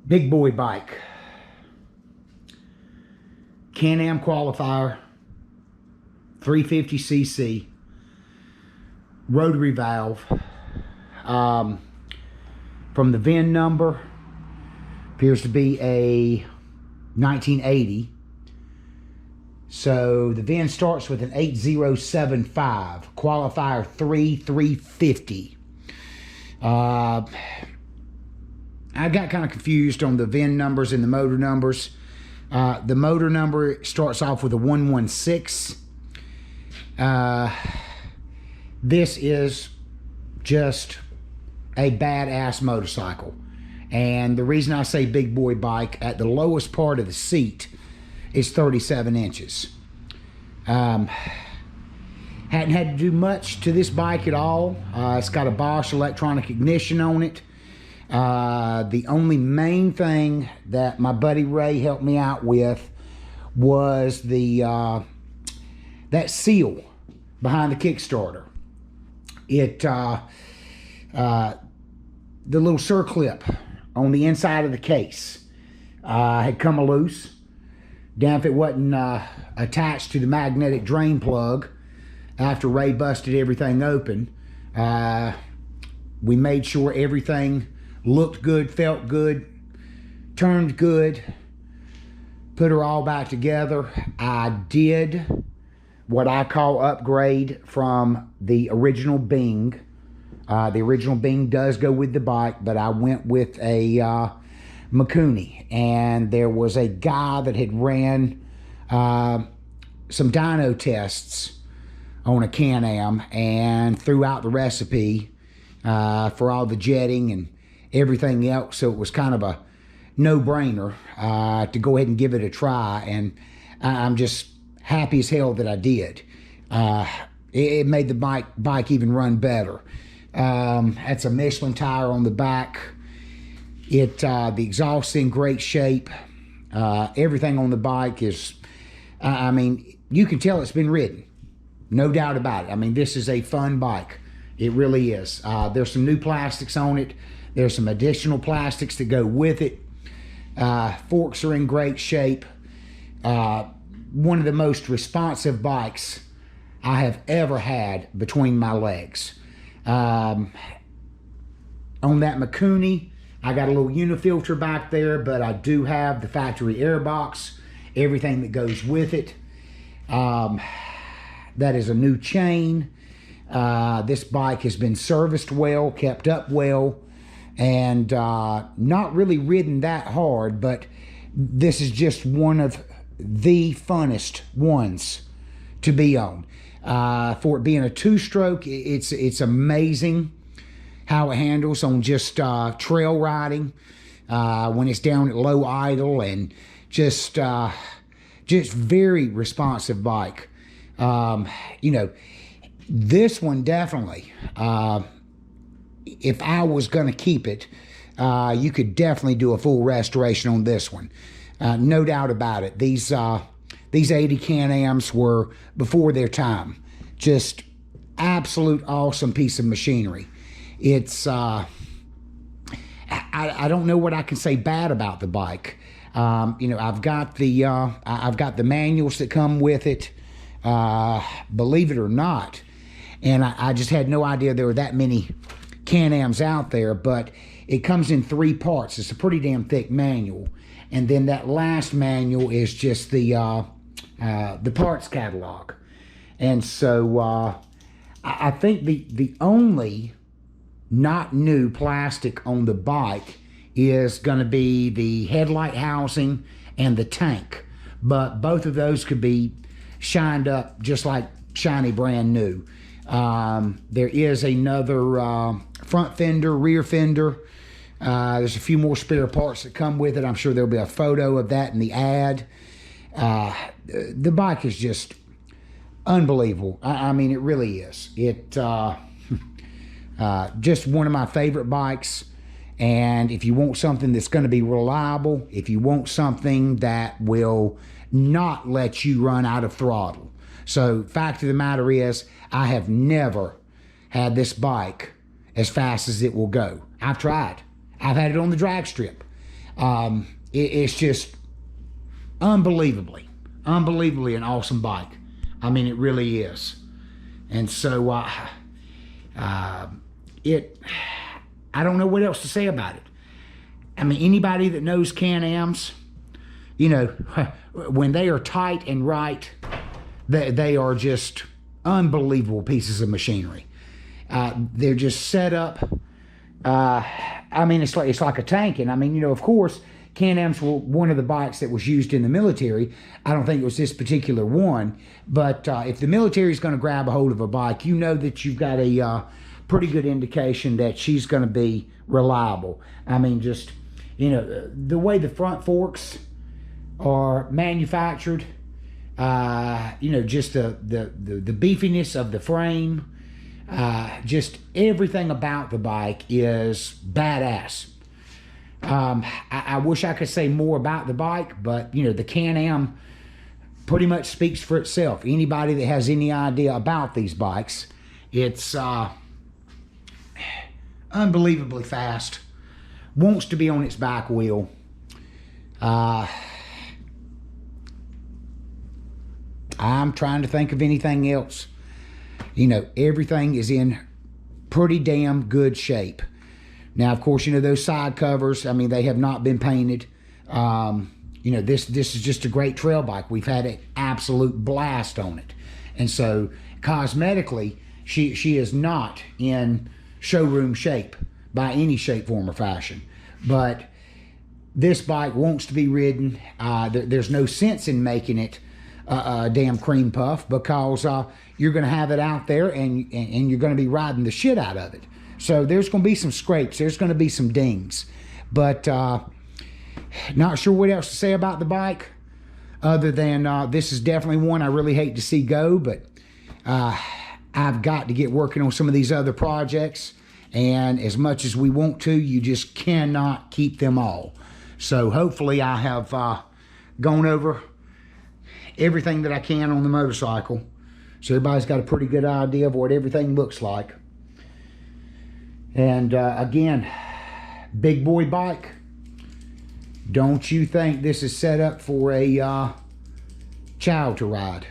Big boy bike. Can-Am Qualifier, 350cc, rotary valve. From the VIN number, appears to be a 1980. So the VIN starts with an 8075, Qualifier 350. I got kind of confused on the VIN numbers and the motor numbers. The motor number starts off with a 116. This is just a badass motorcycle. And the reason I say big boy bike, at the lowest part of the seat is 37 inches. Hadn't had to do much to this bike at all. It's got a Bosch electronic ignition on it. The only main thing that my buddy Ray helped me out with was the that seal behind the Kickstarter. The little circlip on the inside of the case had come loose. Damn if it wasn't attached to the magnetic drain plug after Ray busted everything open. We made sure everything looked good, felt good, turned good, put her all back together. I did what I call upgrade from the original Bing. The original Bing does go with the bike, but I went with a Mikuni, and there was a guy that had ran some dyno tests on a Can-Am and threw out the recipe for all the jetting and everything else, so it was kind of a no-brainer to go ahead and give it a try, and I'm just happy as hell that I did. It made the bike even run better. That's a Michelin tire on the back. The exhaust's in great shape. Everything on the bike is, I mean, you can tell it's been ridden. No doubt about it. I mean, this is a fun bike. It really is. There's some new plastics on it. There's some additional plastics that go with it. Forks are in great shape. One of the most responsive bikes I have ever had between my legs. On that Mikuni, I got a little unifilter back there, but I do have the factory air box, everything that goes with it. That is a new chain. This bike has been serviced well, kept up well, and not really ridden that hard, but this is just one of the funnest ones to be on. For it being a two-stroke, it's amazing how it handles on just trail riding when it's down at low idle, and just very responsive bike. You know, this one definitely, if I was going to keep it, you could definitely do a full restoration on this one. No doubt about it. These 80 Can-Ams were before their time. Just absolute awesome piece of machinery. It's, I don't know what I can say bad about the bike. You know, I've got the manuals that come with it, believe it or not. And I just had no idea there were that many Can-Ams out there, but it comes in 3 parts. It's a pretty damn thick manual. And then that last manual is just the parts catalog. And so I think the only not new plastic on the bike is going to be the headlight housing and the tank. But both of those could be shined up just like shiny brand new. There is another front fender, rear fender. There's a few more spare parts that come with it. I'm sure there'll be a photo of that in the ad. The bike is just unbelievable. I mean, it really is. Just one of my favorite bikes. And if you want something that's going to be reliable, if you want something that will not let you run out of throttle. So, fact of the matter is, I have never had this bike as fast as it will go. I've tried. I've had it on the drag strip. It's just unbelievably an awesome bike. I mean, it really is. And so I don't know what else to say about it. I mean, anybody that knows Can-Ams, you know, when they are tight and right, they are just unbelievable pieces of machinery. They're just set up. I mean, it's like a tank. And I mean, you know, of course, Can-Ams were one of the bikes that was used in the military. I don't think it was this particular one, but if the military is going to grab a hold of a bike, you know that you've got a pretty good indication that she's going to be reliable. I mean, just, you know, the way the front forks are manufactured, you know, just the beefiness of the frame, just everything about the bike is badass. I wish I could say more about the bike, but, you know, the Can-Am pretty much speaks for itself. Anybody that has any idea about these bikes, it's unbelievably fast, wants to be on its back wheel. I'm trying to think of anything else. You know, everything is in pretty damn good shape. Now, of course, you know, those side covers, I mean, they have not been painted. You know, this is just a great trail bike. We've had an absolute blast on it. And so, cosmetically, she is not in showroom shape by any shape, form, or fashion. But this bike wants to be ridden. There's no sense in making it a damn cream puff, because you're going to have it out there and you're going to be riding the shit out of it. So there's going to be some scrapes. There's going to be some dings. But not sure what else to say about the bike other than this is definitely one I really hate to see go. But I've got to get working on some of these other projects. And as much as we want to, you just cannot keep them all. So hopefully I have gone over everything that I can on the motorcycle, so everybody's got a pretty good idea of what everything looks like. And again, big boy bike. Don't you think this is set up for a child to ride?